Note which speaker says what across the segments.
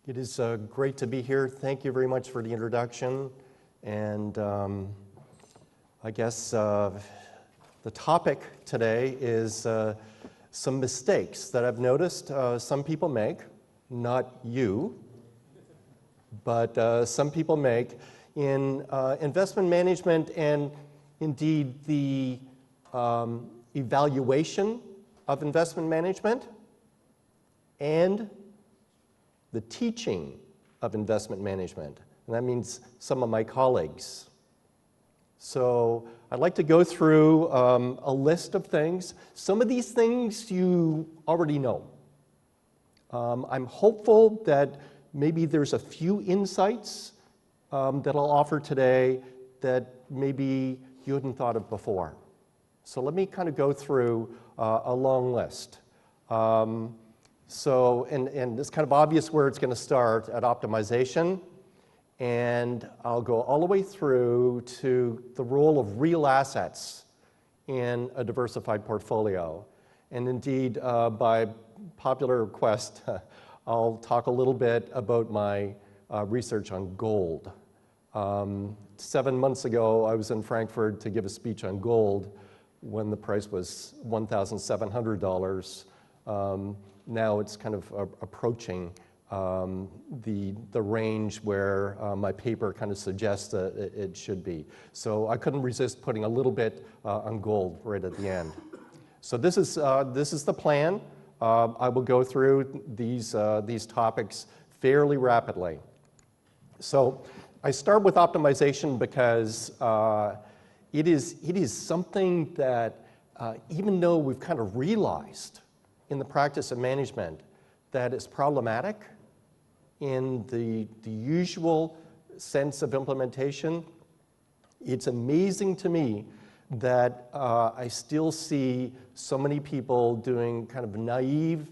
Speaker 1: It is great to be here. Thank you very much for the introduction. And I guess the topic today is some mistakes that I've noticed some people make, not you, but some people make in investment management and indeed the evaluation of investment management and the teaching of investment management, and that means some of my colleagues. So I'd like to go through a list of things. Some of these things you already know. I'm hopeful that maybe there's a few insights that I'll offer today that maybe you hadn't thought of before. So let me kind of go through a long list. And it's kind of obvious where it's going to start at optimization, and I'll go all the way through to the role of real assets in a diversified portfolio. And indeed, by popular request, I'll talk a little bit about my research on gold. 7 months ago, I was in Frankfurt to give a speech on gold when the price was $1,700. Now it's kind of approaching the range where my paper kind of suggests that it should be. So I couldn't resist putting a little bit on gold right at the end. So this is the plan. I will go through these topics fairly rapidly. So I start with optimization because it is something that even though we've kind of realized in the practice of management that it's problematic in the usual sense of implementation, it's amazing to me that I still see so many people doing kind of naive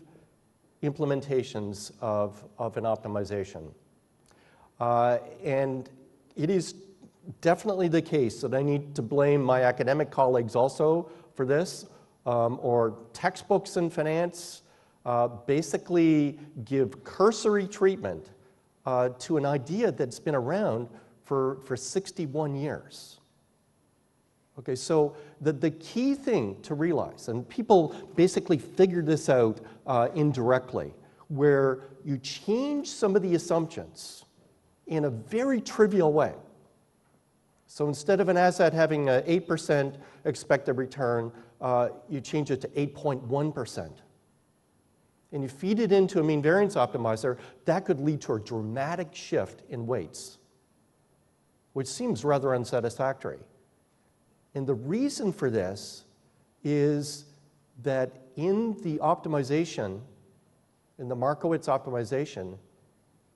Speaker 1: implementations of an optimization. And it is definitely the case that I need to blame my academic colleagues also for this, or textbooks in finance basically give cursory treatment to an idea that's been around for 61 years. Okay, so the key thing to realize, and people basically figured this out indirectly, where you change some of the assumptions in a very trivial way. So instead of an asset having an 8% expected return, you change it to 8.1%. And you feed it into a mean variance optimizer, that could lead to a dramatic shift in weights, which seems rather unsatisfactory. And the reason for this is that in the optimization, in the Markowitz optimization,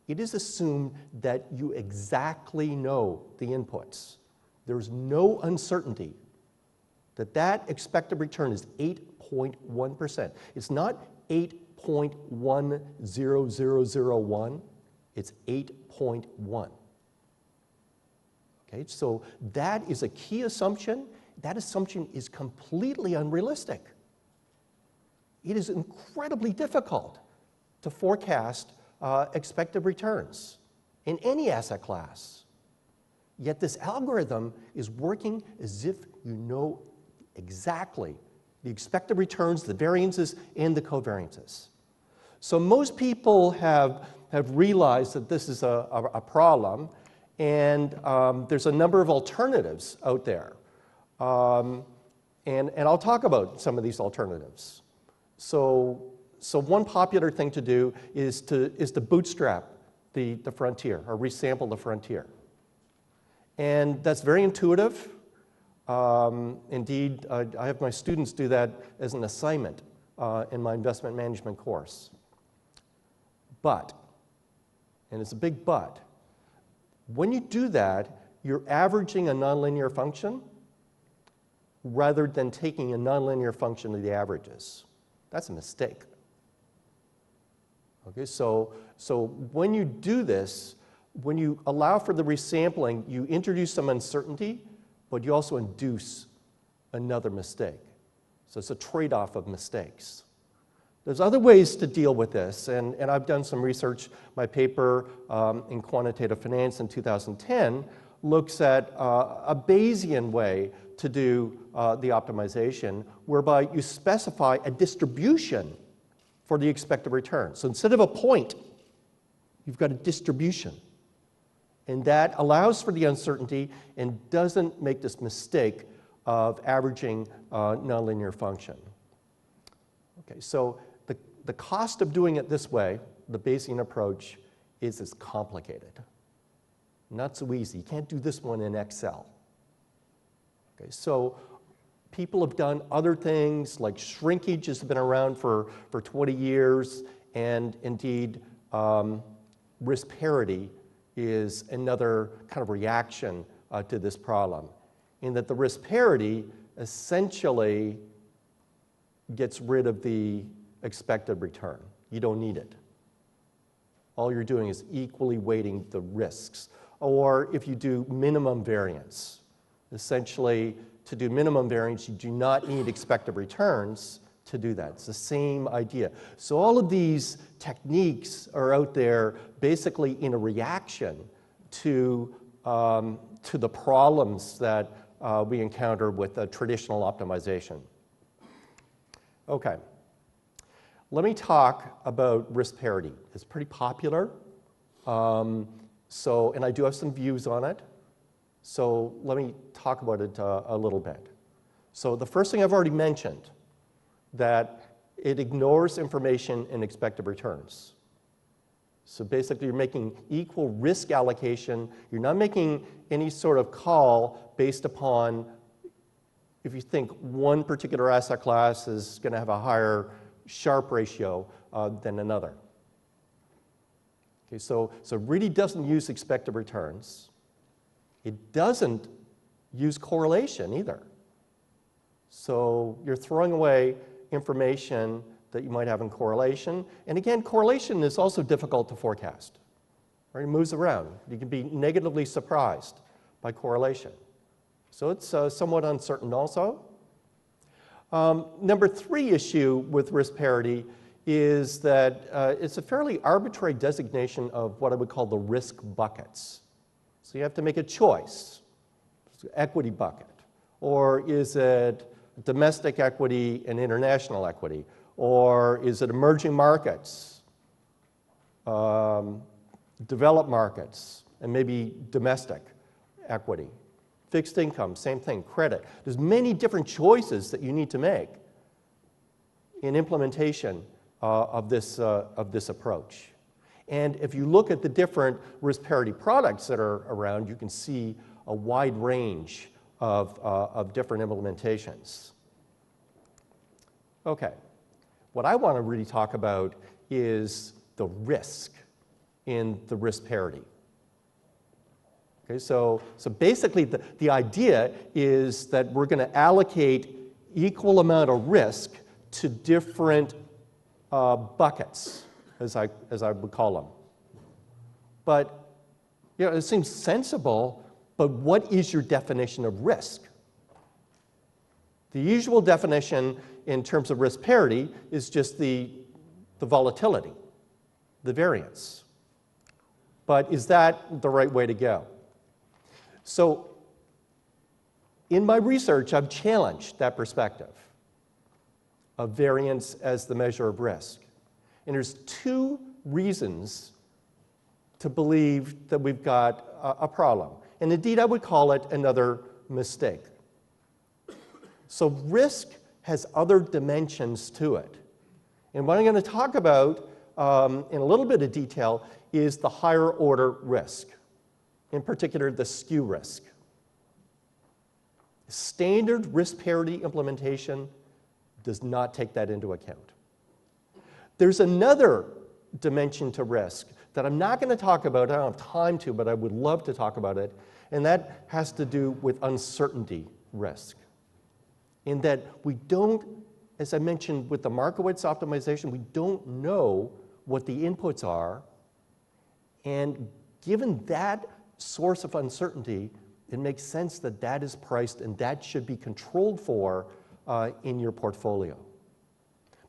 Speaker 1: it is assumed that you exactly know the inputs. There's no uncertainty that expected return is 8.1%. It's not 8.10001, it's 8.1. Okay, so that is a key assumption. That assumption is completely unrealistic. It is incredibly difficult to forecast expected returns in any asset class. Yet this algorithm is working as if you know exactly the expected returns, the variances, and the covariances. So most people have realized that this is a problem, and there's a number of alternatives out there. And I'll talk about some of these alternatives. So one popular thing to do is to bootstrap the frontier, or resample the frontier. And that's very intuitive. Indeed, I have my students do that as an assignment in my investment management course. But, and it's a big but, when you do that, you're averaging a nonlinear function rather than taking a nonlinear function of the averages. That's a mistake. Okay, so when you do this, when you allow for the resampling, you introduce some uncertainty, but you also induce another mistake. So it's a trade-off of mistakes. There's other ways to deal with this, and I've done some research. My paper in quantitative finance in 2010 looks at a Bayesian way to do the optimization, whereby you specify a distribution for the expected return. So instead of a point, you've got a distribution. And that allows for the uncertainty and doesn't make this mistake of averaging nonlinear function. Okay, so the cost of doing it this way, the Bayesian approach, is it's complicated. Not so easy. You can't do this one in Excel. Okay, so people have done other things, like shrinkage has been around for 20 years, and indeed risk parity is another kind of reaction to this problem, in that the risk parity essentially gets rid of the expected return. You don't need it. All you're doing is equally weighting the risks. Or if you do minimum variance, essentially to do minimum variance, you do not need expected returns to do that. It's the same idea. So all of these techniques are out there basically in a reaction to the problems that we encounter with traditional optimization. Okay. Let me talk about risk parity. It's pretty popular, and I do have some views on it. So let me talk about it a little bit. So the first thing I've already mentioned, that it ignores information in expected returns. So basically you're making equal risk allocation. You're not making any sort of call based upon if you think one particular asset class is going to have a higher Sharpe ratio than another. Okay, so it really doesn't use expected returns. It doesn't use correlation either. So you're throwing away information that you might have in correlation. And again, correlation is also difficult to forecast. Right? It moves around. You can be negatively surprised by correlation. So it's somewhat uncertain also. Number 3 issue with risk parity is that it's a fairly arbitrary designation of what I would call the risk buckets. So you have to make a choice. Equity bucket. Or is it domestic equity and international equity? Or is it emerging markets, developed markets, and maybe domestic equity? Fixed income, same thing, credit. There's many different choices that you need to make in implementation of this approach. And if you look at the different risk parity products that are around, you can see a wide range of different implementations. Okay, what I want to really talk about is the risk in the risk parity. Okay, so basically the idea is that we're going to allocate equal amount of risk to different buckets, as I would call them. But you know, it seems sensible, but what is your definition of risk? The usual definition in terms of risk parity is just the volatility, the variance. But is that the right way to go? So in my research, I've challenged that perspective of variance as the measure of risk. And there's 2 reasons to believe that we've got a problem. And indeed, I would call it another mistake. So risk has other dimensions to it. And what I'm going to talk about in a little bit of detail is the higher order risk, in particular the skew risk. Standard risk parity implementation does not take that into account. There's another dimension to risk that I'm not going to talk about, I don't have time to, but I would love to talk about it, and that has to do with uncertainty risk. In that we don't, as I mentioned with the Markowitz optimization, we don't know what the inputs are, and given that source of uncertainty, it makes sense that that is priced and that should be controlled for in your portfolio.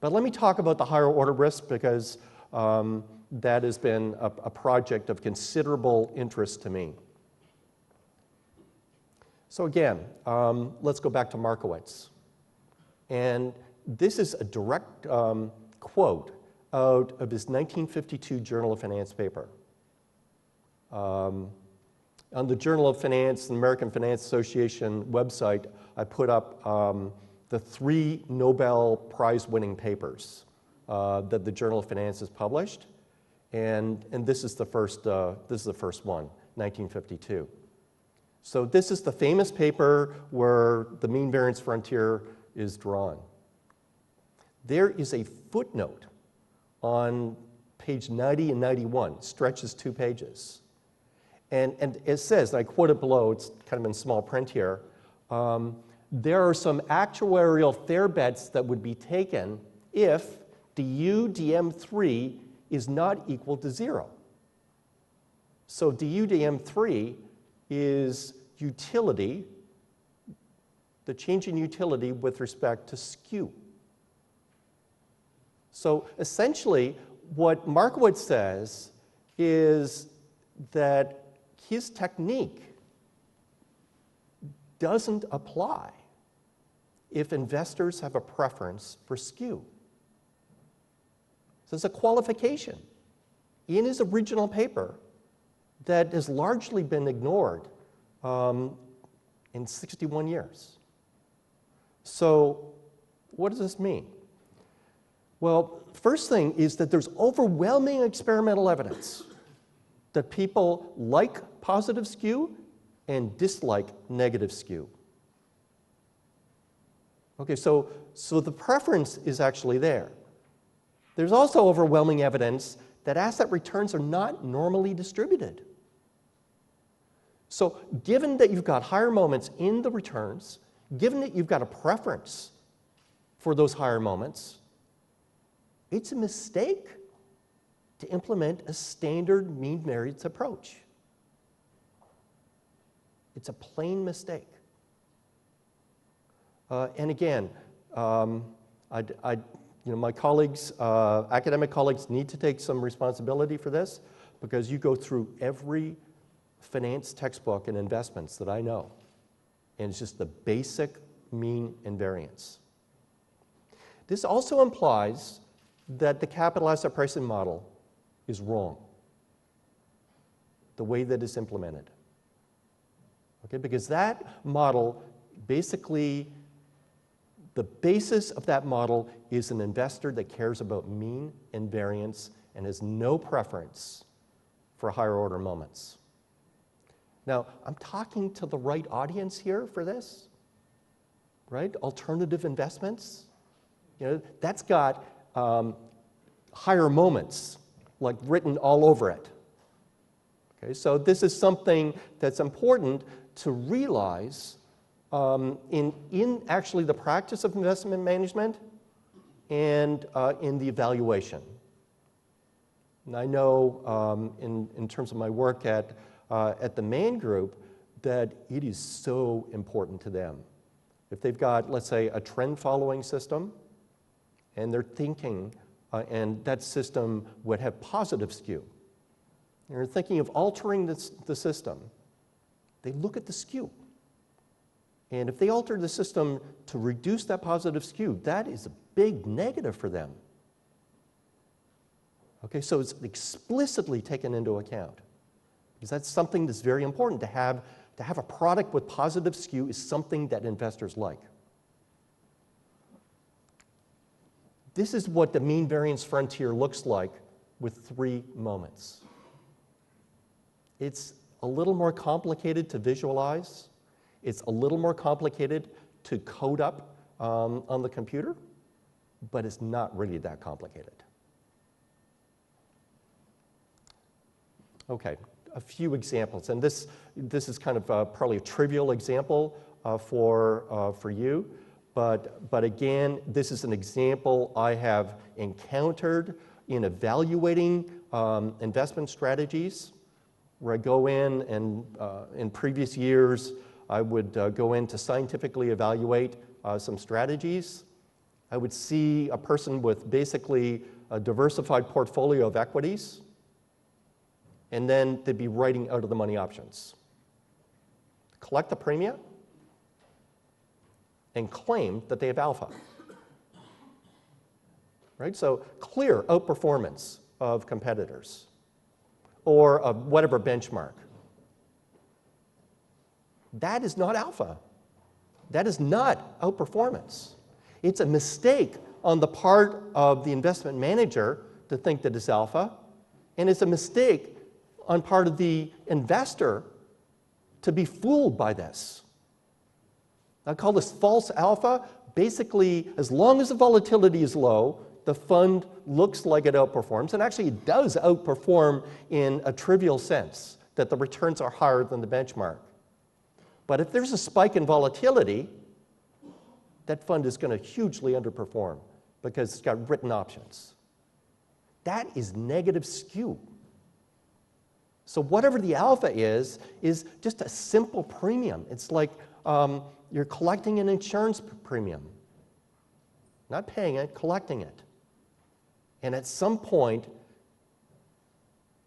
Speaker 1: But let me talk about the higher order risk because that has been a project of considerable interest to me. So again, let's go back to Markowitz. And this is a direct quote out of his 1952 Journal of Finance paper. On the Journal of Finance, the American Finance Association website, I put up the 3 Nobel Prize-winning papers that the Journal of Finance has published, and this is the first one, 1952. So this is the famous paper where the mean variance frontier is drawn. There is a footnote on page 90 and 91, stretches 2 pages. And it says, and I quote it below, it's kind of in small print here, there are some actuarial fair bets that would be taken if du dm3 is not equal to 0. So du dm3 is utility, the change in utility with respect to skew. So essentially, what Markowitz says is that his technique doesn't apply if investors have a preference for skew. So it's a qualification in his original paper that has largely been ignored in 61 years. So what does this mean? Well, first thing is that there's overwhelming experimental evidence that people like positive skew and dislike negative skew. Okay, so the preference is actually there. There's also overwhelming evidence that asset returns are not normally distributed. So given that you've got higher moments in the returns, given that you've got a preference for those higher moments, it's a mistake to implement a standard mean variance approach. It's a plain mistake. And again, my colleagues, academic colleagues, need to take some responsibility for this because you go through every finance textbook in investments that I know, and it's just the basic mean and variance. This also implies that the capital asset pricing model is wrong, the way that it's implemented. Okay, because that model, basically, the basis of that model is an investor that cares about mean and variance and has no preference for higher order moments. Now, I'm talking to the right audience here for this, right? Alternative investments, that's got higher moments, like written all over it. Okay, so this is something that's important to realize in actually the practice of investment management and in the evaluation. And I know in terms of my work at the Main Group that it is so important to them. If they've got, let's say, a trend following system and they're thinking, and that system would have positive skew, and they're thinking of altering the system, they look at the skew. And if they alter the system to reduce that positive skew, that is a big negative for them. Okay, so it's explicitly taken into account. Because that's something that's very important. To have a product with positive skew is something that investors like. This is what the mean variance frontier looks like with 3 moments. It's a little more complicated to visualize. It's a little more complicated to code up on the computer, but it's not really that complicated. Okay, a few examples, and this is kind of probably a trivial example for you, but again, this is an example I have encountered in evaluating investment strategies, where I go in and in previous years, I would go in to scientifically evaluate some strategies. I would see a person with basically a diversified portfolio of equities, and then they'd be writing out of the money options. Collect the premia and claim that they have alpha. Right? So clear outperformance of competitors or of whatever benchmark. That is not alpha. That is not outperformance. It's a mistake on the part of the investment manager to think that it's alpha, and it's a mistake on part of the investor to be fooled by this. I call this false alpha. Basically, as long as the volatility is low, the fund looks like it outperforms, and actually it does outperform in a trivial sense, that the returns are higher than the benchmark. But if there's a spike in volatility, that fund is going to hugely underperform because it's got written options. That is negative skew. So whatever the alpha is just a simple premium. It's like you're collecting an insurance premium. Not paying it, collecting it. And at some point,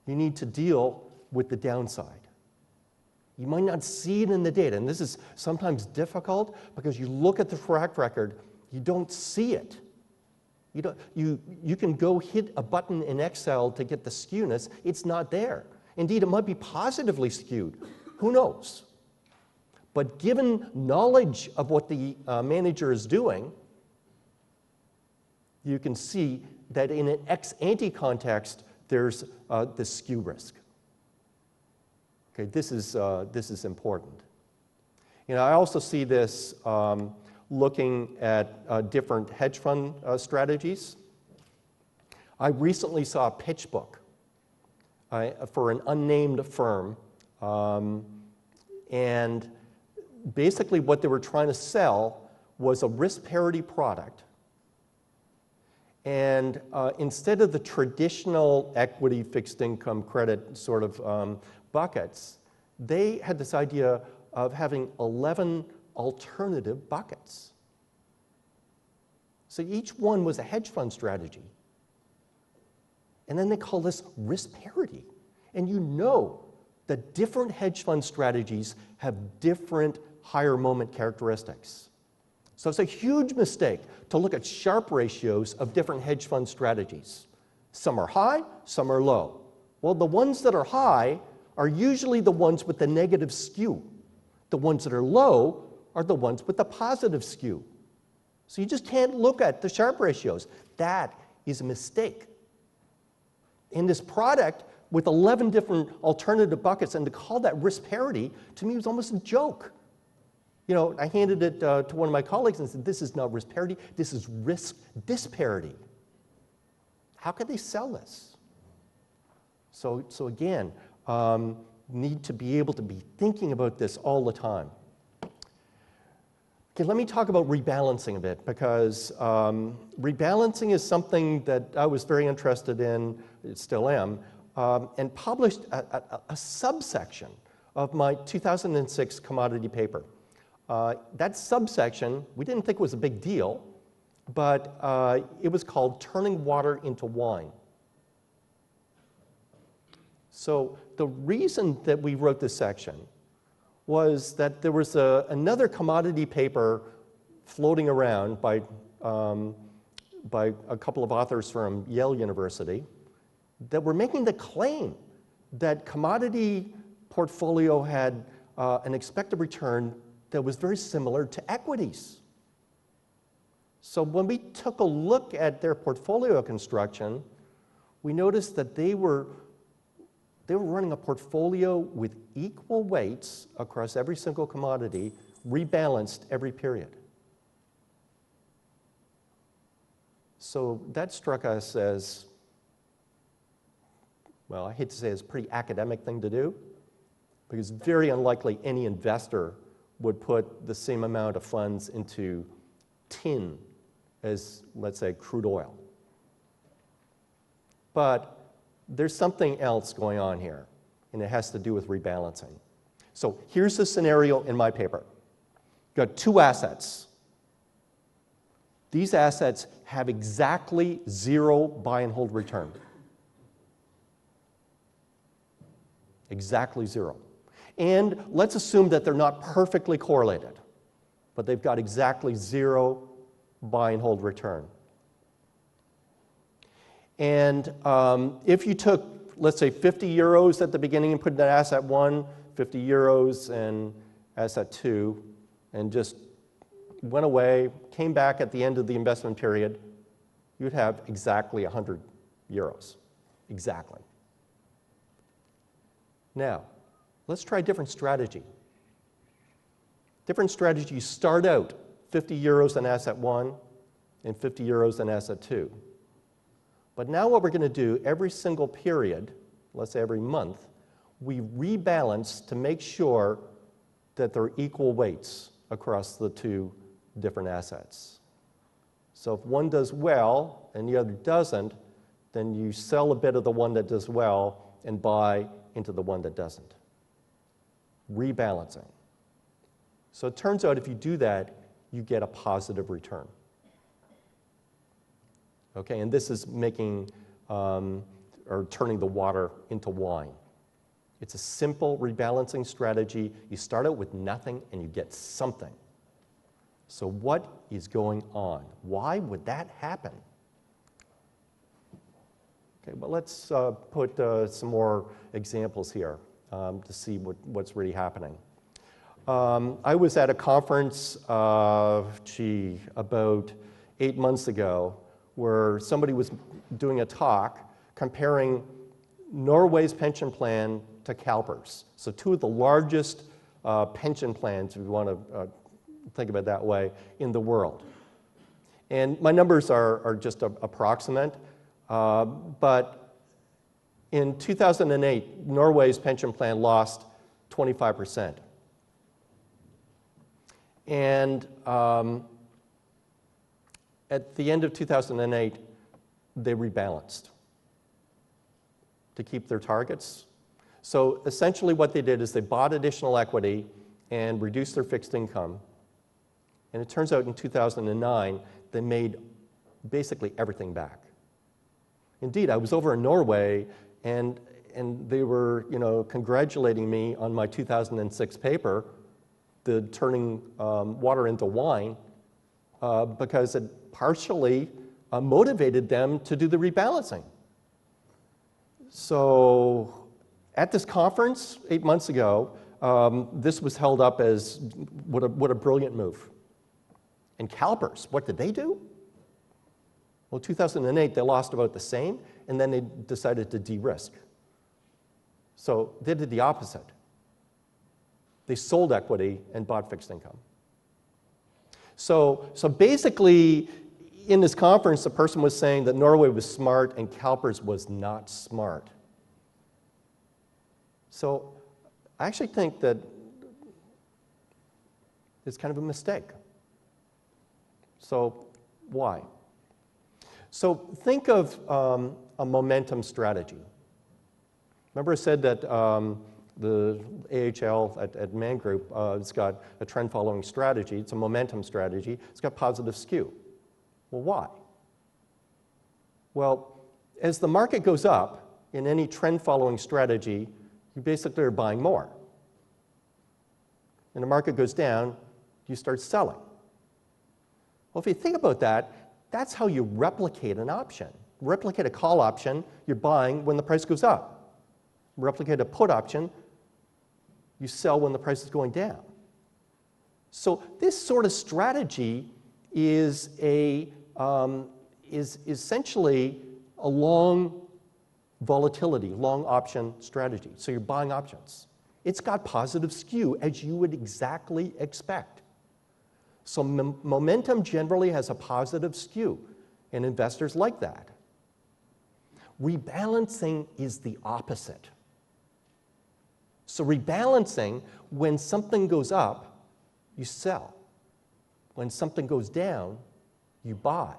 Speaker 1: you need to deal with the downside. You might not see it in the data, and this is sometimes difficult because you look at the track record, you don't see it. You can go hit a button in Excel to get the skewness. It's not there. Indeed, it might be positively skewed. Who knows? But given knowledge of what the manager is doing, you can see that in an ex-ante context, there's this skew risk. Okay, this is important. You know, I also see this looking at different hedge fund strategies. I recently saw a pitch book for an unnamed firm, and basically what they were trying to sell was a risk parity product. And instead of the traditional equity, fixed income, credit sort of buckets, they had this idea of having 11 alternative buckets. So each one was a hedge fund strategy. And then they call this risk parity. And you know that different hedge fund strategies have different higher moment characteristics. So it's a huge mistake to look at Sharpe ratios of different hedge fund strategies. Some are high, some are low. Well, the ones that are high are usually the ones with the negative skew. The ones that are low are the ones with the positive skew. So you just can't look at the Sharpe ratios. That is a mistake. In this product with 11 different alternative buckets, and to call that risk parity, to me was almost a joke. You know, I handed it to one of my colleagues and said, this is not risk parity, this is risk disparity. How could they sell this? So again, need to be able to be thinking about this all the time. Okay, let me talk about rebalancing a bit, because rebalancing is something that I was very interested in, still am, and published a subsection of my 2006 commodity paper. That subsection, we didn't think was a big deal, but it was called Turning Water into Wine. So the reason that we wrote this section was that there was another commodity paper floating around by a couple of authors from Yale University that were making the claim that commodity portfolio had an expected return that was very similar to equities. So when we took a look at their portfolio construction, we noticed that they were running a portfolio with equal weights across every single commodity, rebalanced every period. So that struck us as, well, I hate to say it's a pretty academic thing to do, because very unlikely any investor would put the same amount of funds into tin as, let's say, crude oil. But there's something else going on here, and it has to do with rebalancing. So here's the scenario in my paper. You've got two assets. these assets have exactly 0 buy and hold return. Exactly 0. And let's assume that they're not perfectly correlated, but they've got exactly 0 buy and hold return. And if you took, let's say, 50 euros at the beginning and put in asset 1, 50 euros in asset 2, and just went away, came back at the end of the investment period, you'd have exactly 100 euros. Exactly. Now, let's try a different strategy. Different strategy, you start out 50 euros in asset 1 and 50 euros in asset 2. But now what we're going to do, every single period, let's say every month, we rebalance to make sure that they're equal weights across the 2 different assets. So if one does well and the other doesn't, then you sell a bit of the one that does well and buy into the one that doesn't. Rebalancing. So it turns out if you do that, you get a positive return. Okay, and this is making or turning the water into wine. It's a simple rebalancing strategy. You start out with nothing and you get something. So what is going on? Why would that happen? Okay, well, let's put some more examples here to see what's really happening. I was at a conference, about 8 months ago, where somebody was doing a talk comparing Norway's pension plan to CalPERS. So 2 of the largest pension plans, if you want to think of it that way, in the world. And my numbers are just approximate, but in 2008, Norway's pension plan lost 25%. And at the end of 2008, they rebalanced to keep their targets. So essentially what they did is they bought additional equity and reduced their fixed income. And it turns out in 2009, they made basically everything back. Indeed, I was over in Norway, and they were, congratulating me on my 2006 paper, the turning water into wine, because it partially motivated them to do the rebalancing. So at this conference 8 months ago, this was held up as what a brilliant move. And CalPERS, what did they do? Well, 2008, they lost about the same, and then they decided to de-risk. So they did the opposite. They sold equity and bought fixed income. So basically, in this conference, the person was saying that Norway was smart and CalPERS was not smart. So I actually think that it's kind of a mistake. So why? So think of a momentum strategy. Remember I said that the AHL at Man Group, it's got a trend-following strategy. It's a momentum strategy. It's got positive skew. Well, why? Well, as the market goes up in any trend-following strategy, you basically are buying more. And the market goes down, you start selling. Well, if you think about that, that's how you replicate an option. Replicate a call option, you're buying when the price goes up. Replicate a put option, you sell when the price is going down. So this sort of strategy is essentially a long volatility, long option strategy. So you're buying options. It's got positive skew, as you would exactly expect. So momentum generally has a positive skew, and investors like that. Rebalancing is the opposite. So rebalancing, when something goes up, you sell. When something goes down, you buy.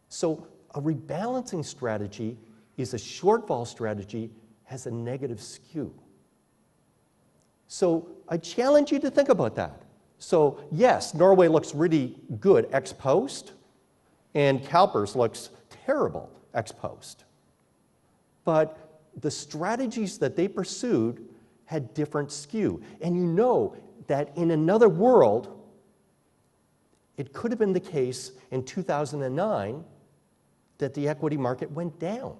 Speaker 1: So a rebalancing strategy is a short vol strategy, has a negative skew. So I challenge you to think about that. So yes, Norway looks really good ex post, and CalPERS looks terrible ex post. But the strategies that they pursued had different skew. And you know that in another world, it could have been the case in 2009 that the equity market went down.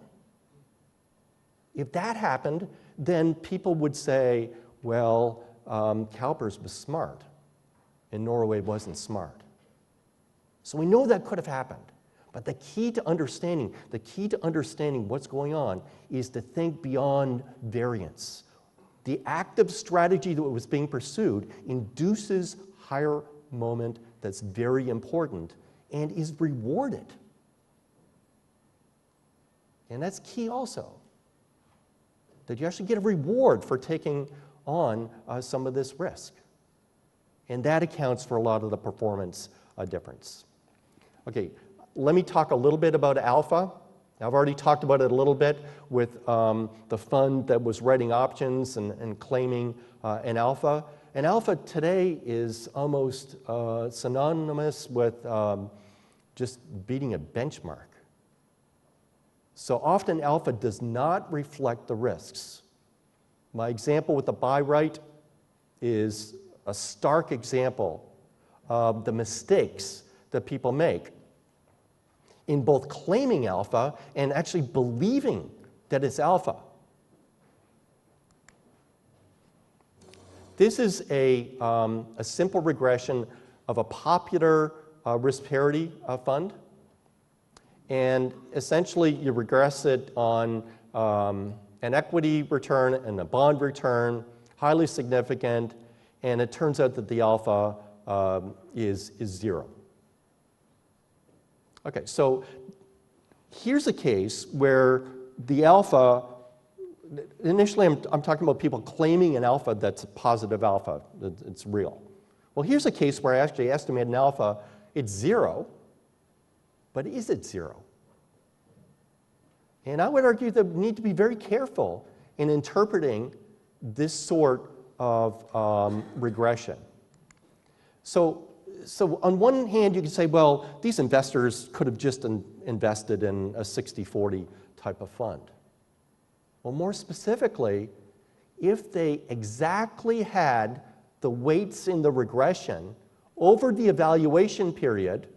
Speaker 1: If that happened, then people would say, well, CalPERS was smart, and Norway wasn't smart. So we know that could have happened. But the key to understanding what's going on is to think beyond variance. The active strategy that was being pursued induces higher moment that's very important and is rewarded. And that's key also, that you actually get a reward for taking on some of this risk. And that accounts for a lot of the performance difference. Okay, let me talk a little bit about alpha. I've already talked about it a little bit with the fund that was writing options and claiming an alpha. And alpha today is almost synonymous with just beating a benchmark. So often alpha does not reflect the risks. My example with the buy right is a stark example of the mistakes that people make in both claiming alpha and actually believing that it's alpha. This is a simple regression of a popular risk parity fund. And essentially, you regress it on an equity return and a bond return, highly significant, and it turns out that the alpha is 0. Okay, so here's a case where the alpha, initially I'm talking about people claiming an alpha that's a positive alpha, it's real. Well, here's a case where I actually estimate an alpha, it's 0, but is it 0? And I would argue that we need to be very careful in interpreting this sort of regression. So on one hand, you can say, well, these investors could have just invested in a 60-40 type of fund. Well, more specifically, if they exactly had the weights in the regression over the evaluation period,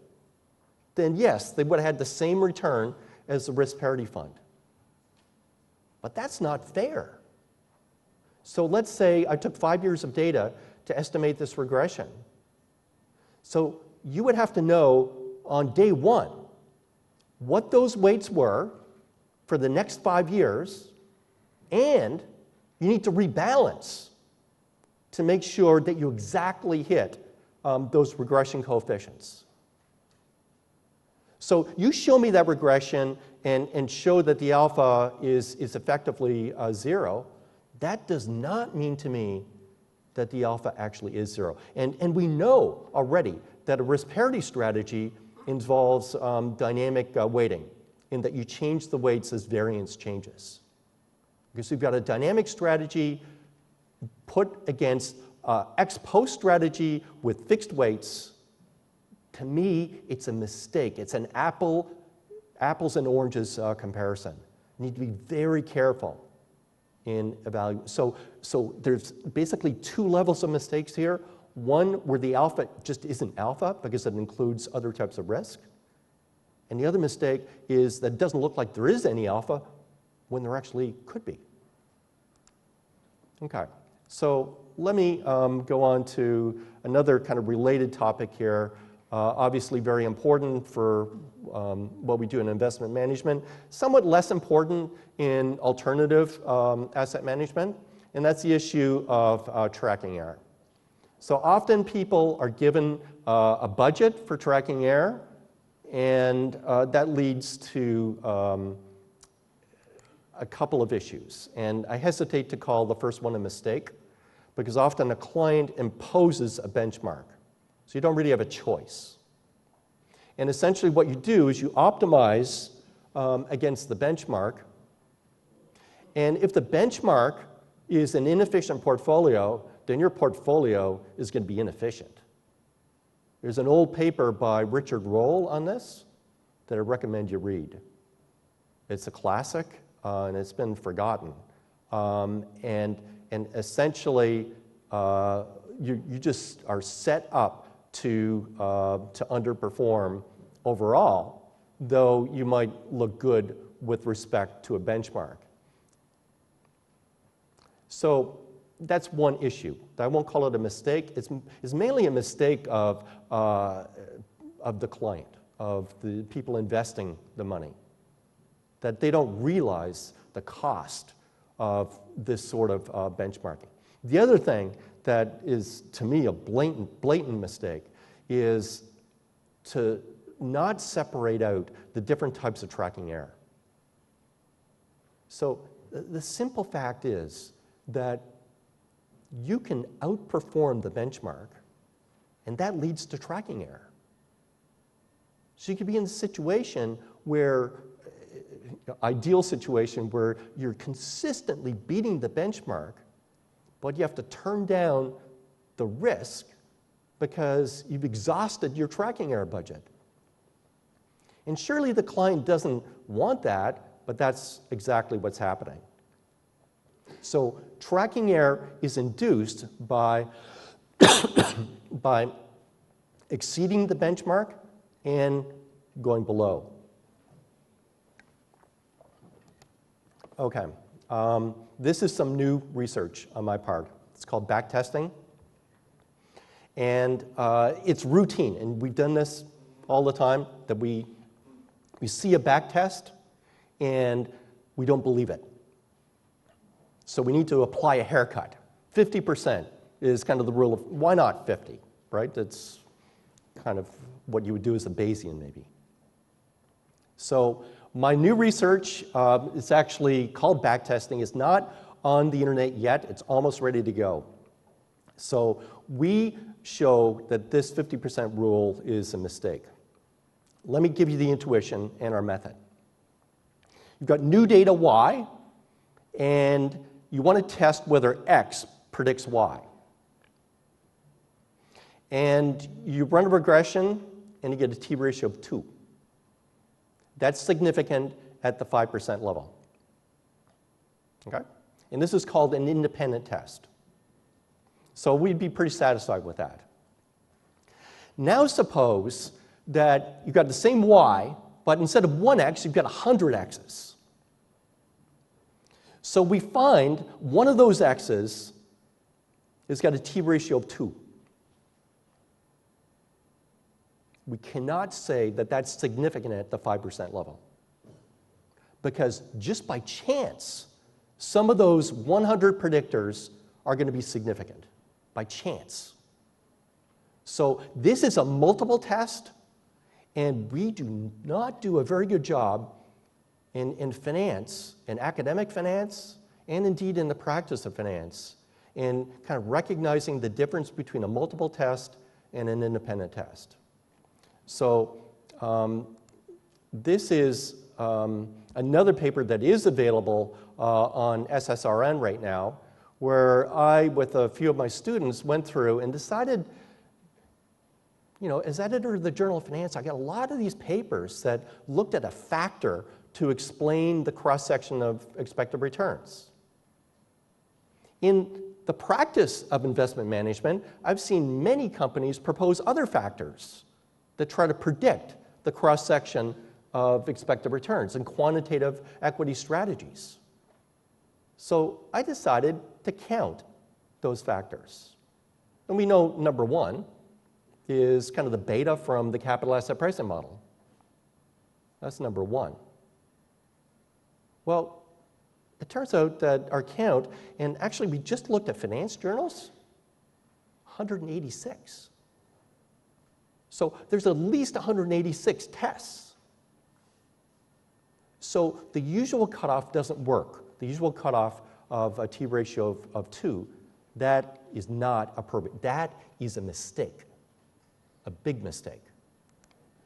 Speaker 1: then yes, they would have had the same return as the risk parity fund. But that's not fair. So let's say I took 5 years of data to estimate this regression. So you would have to know on day 1 what those weights were for the next 5 years, and you need to rebalance to make sure that you exactly hit those regression coefficients. So you show me that regression and show that the alpha is effectively 0. That does not mean to me that the alpha actually is 0. And we know already that a risk parity strategy involves dynamic weighting, in that you change the weights as variance changes. Because you've got a dynamic strategy put against ex post strategy with fixed weights. To me, it's a mistake. It's an apples and oranges comparison. You need to be very careful in evaluating. So there's basically 2 levels of mistakes here. One where the alpha just isn't alpha because it includes other types of risk. And the other mistake is that it doesn't look like there is any alpha when there actually could be. Okay, so let me go on to another kind of related topic here. Obviously very important for what we do in investment management, somewhat less important in alternative asset management, and that's the issue of tracking error. So often people are given a budget for tracking error, and that leads to a couple of issues. And I hesitate to call the first one a mistake, because often a client imposes a benchmark. So you don't really have a choice. And essentially what you do is you optimize against the benchmark. And if the benchmark is an inefficient portfolio, then your portfolio is going to be inefficient. There's an old paper by Richard Roll on this that I recommend you read. It's a classic, and it's been forgotten. And essentially, you just are set up to underperform overall, though you might look good with respect to a benchmark. So that's one issue. I won't call it a mistake. It's mainly a mistake of the client, of the people investing the money, that they don't realize the cost of this sort of benchmarking. The other thing that is, to me, a blatant mistake is to not separate out the different types of tracking error. So the simple fact is that you can outperform the benchmark, and that leads to tracking error. So you could be in a situation where, ideal situation, where you're consistently beating the benchmark, but you have to turn down the risk because you've exhausted your tracking error budget. And surely the client doesn't want that, but that's exactly what's happening. So tracking error is induced by, by exceeding the benchmark and going below. Okay, this is some new research on my part. It's called backtesting. And it's routine, and we've done this all the time, that we see a backtest and we don't believe it. So we need to apply a haircut. 50% is kind of the rule of, why not 50, right? That's kind of what you would do as a Bayesian, maybe. So my new research is actually called backtesting. It's not on the internet yet. It's almost ready to go. So we show that this 50% rule is a mistake. Let me give you the intuition and our method. You've got new data Y, and you want to test whether X predicts Y. And you run a regression, and you get a t-ratio of 2. That's significant at the 5% level. Okay? And this is called an independent test. So we'd be pretty satisfied with that. Now suppose that you've got the same Y, but instead of 1 X, you've got 100 X's. So we find one of those X's has got a t-ratio of 2. We cannot say that that's significant at the 5% level, because just by chance, some of those 100 predictors are going to be significant, by chance. So this is a multiple test, and we do not do a very good job in finance, in academic finance, and indeed in the practice of finance, in kind of recognizing the difference between a multiple test and an independent test. So this is another paper that is available on SSRN right now, where I, with a few of my students, went through and decided, you know, as editor of the Journal of Finance, I got a lot of these papers that looked at a factor to explain the cross-section of expected returns. In the practice of investment management, I've seen many companies propose other factors that try to predict the cross-section of expected returns and quantitative equity strategies. So I decided to count those factors. And we know number one is kind of the beta from the capital asset pricing model. That's number one. Well, it turns out that our count, and actually we just looked at finance journals, 186. So there's at least 186 tests. So the usual cutoff doesn't work. The usual cutoff of a t-ratio of 2, that is not appropriate. That is a mistake, a big mistake.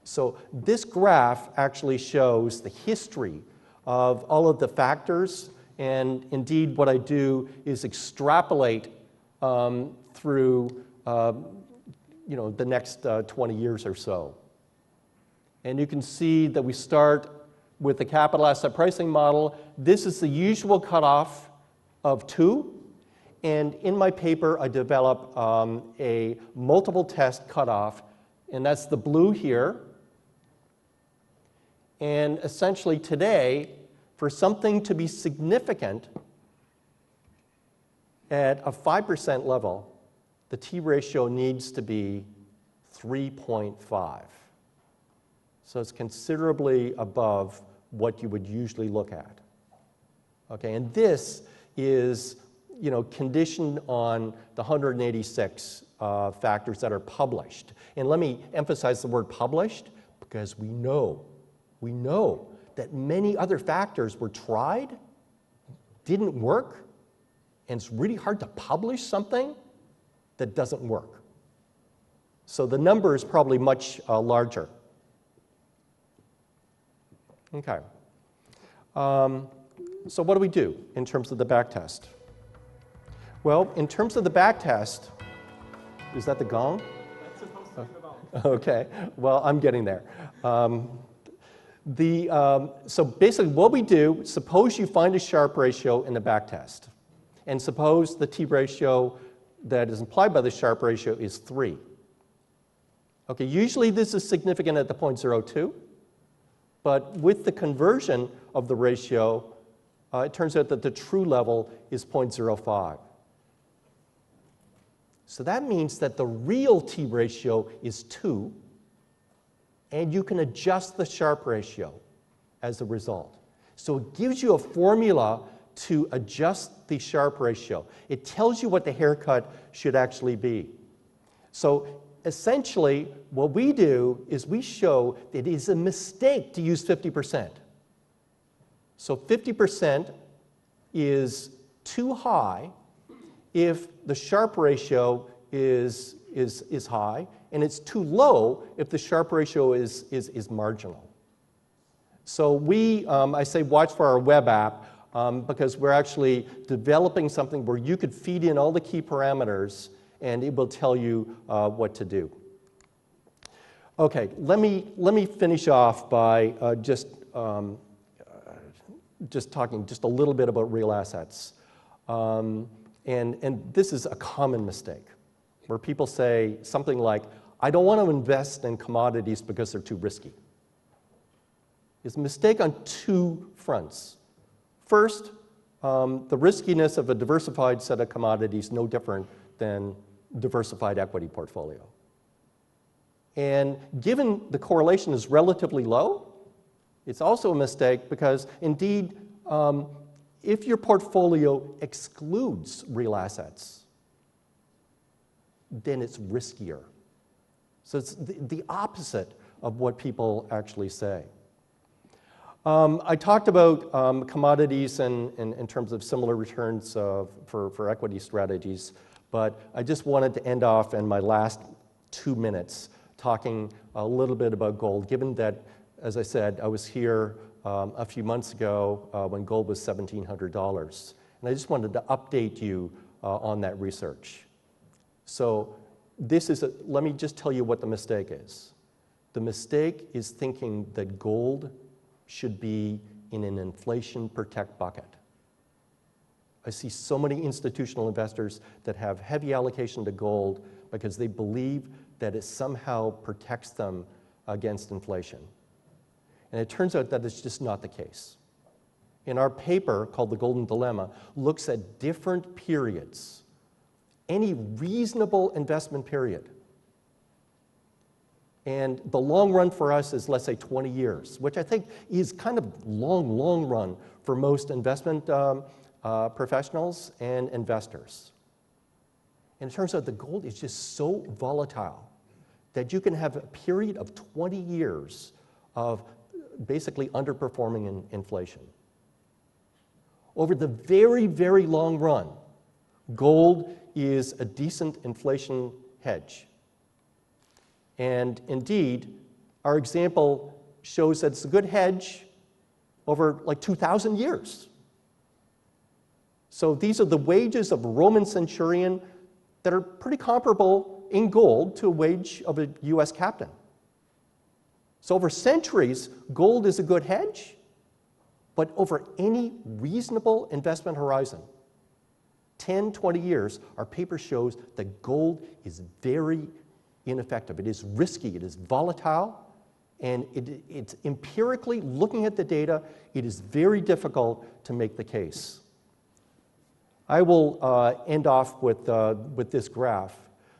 Speaker 1: So this graph actually shows the history of all of the factors, and indeed what I do is extrapolate through the next 20 years or so. And you can see that we start with the capital asset pricing model. This is the usual cutoff of 2. And in my paper, I develop a multiple test cutoff, and that's the blue here. And essentially today, for something to be significant at a 5% level, the T ratio needs to be 3.5. So it's considerably above what you would usually look at. Okay, and this is conditioned on the 186 factors that are published. And let me emphasize the word published, because we know that many other factors were tried, didn't work, and it's really hard to publish something that doesn't work. So the number is probably much larger. Okay. So what do we do in terms of the back test? Well, in terms of the back test, is that the gong?
Speaker 2: That's supposed to be the bell.
Speaker 1: Okay, well, I'm getting there. So basically what we do, suppose you find a Sharpe ratio in the back test, and suppose the T ratio that is implied by the Sharpe ratio is 3. Okay, usually this is significant at the 0.02, but with the conversion of the ratio, it turns out that the true level is 0.05. So that means that the real T ratio is 2, and you can adjust the Sharpe ratio as a result. So it gives you a formula to adjust the Sharpe ratio. It tells you what the haircut should actually be. So essentially, what we do is we show that it is a mistake to use 50%. So 50% is too high if the Sharpe ratio is high, and it's too low if the Sharpe ratio is marginal. So I say watch for our web app because we're actually developing something where you could feed in all the key parameters and it will tell you what to do. Okay, let me finish off by just talking just a little bit about real assets. And this is a common mistake, where people say something like, I don't want to invest in commodities because they're too risky. It's a mistake on 2 fronts. First, the riskiness of a diversified set of commodities no different than diversified equity portfolio. And given the correlation is relatively low, it's also a mistake because indeed, if your portfolio excludes real assets, then it's riskier. So it's the opposite of what people actually say. I talked about commodities in terms of similar returns for equity strategies, but I just wanted to end off in my last 2 minutes talking a little bit about gold, given that, as I said, I was here a few months ago when gold was $1,700. And I just wanted to update you on that research. So let me just tell you what the mistake is. The mistake is thinking that gold should be in an inflation protect bucket. I see so many institutional investors that have heavy allocation to gold because they believe that it somehow protects them against inflation. And it turns out that it's just not the case. In our paper called The Golden Dilemma, looks at different periods, any reasonable investment period. And the long run for us is, let's say, 20 years, which I think is kind of long run for most investment professionals and investors. And it turns out the gold is just so volatile that you can have a period of 20 years of basically underperforming in inflation. Over the very, very long run, gold is a decent inflation hedge. And indeed, our example shows that it's a good hedge over like 2,000 years. So these are the wages of a Roman centurion that are pretty comparable in gold to a wage of a US captain. So over centuries, gold is a good hedge, but over any reasonable investment horizon, 10, 20 years, our paper shows that gold is very ineffective. It is risky, it is volatile, and it's empirically, looking at the data, it is very difficult to make the case. I will end off with this graph.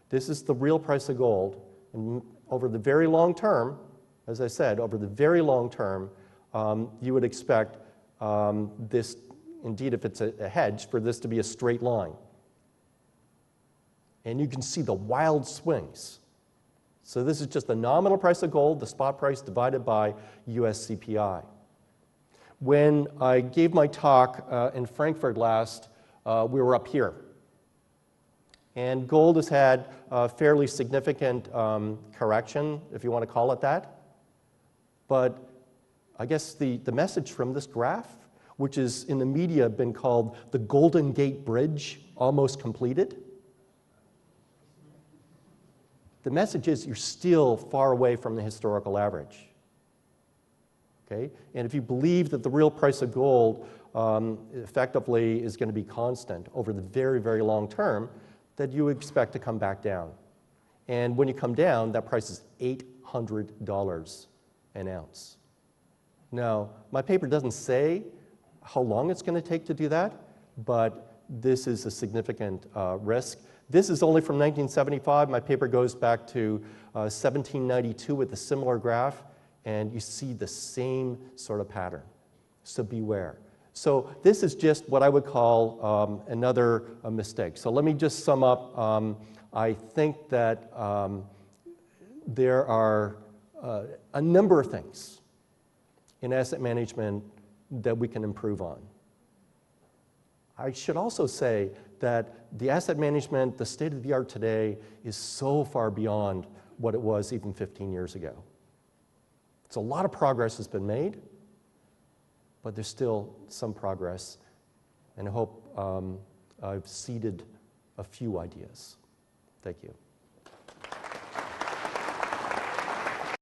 Speaker 1: This is the real price of gold. And over the very long term, as I said, over the very long term, you would expect this, indeed if it's a hedge, for this to be a straight line. And you can see the wild swings. So this is just the nominal price of gold, the spot price divided by US CPI. When I gave my talk in Frankfurt last, we were up here. And gold has had a fairly significant correction, if you want to call it that. But I guess the message from this graph, which is in the media been called the Golden Gate Bridge almost completed, the message is you're still far away from the historical average. Okay? And if you believe that the real price of gold effectively is going to be constant over the very, very long term, that you expect to come back down. And when you come down, that price is $800 an ounce. Now, my paper doesn't say how long it's going to take to do that, but this is a significant risk. This is only from 1975. My paper goes back to 1792 with a similar graph, and you see the same sort of pattern. So beware. So this is just what I would call another mistake. So let me just sum up. I think that there are a number of things in asset management that we can improve on. I should also say that the asset management, the state of the art today, is so far beyond what it was even 15 years ago. So a lot of progress has been made, but there's still some progress, and I hope I've seeded a few ideas. Thank you.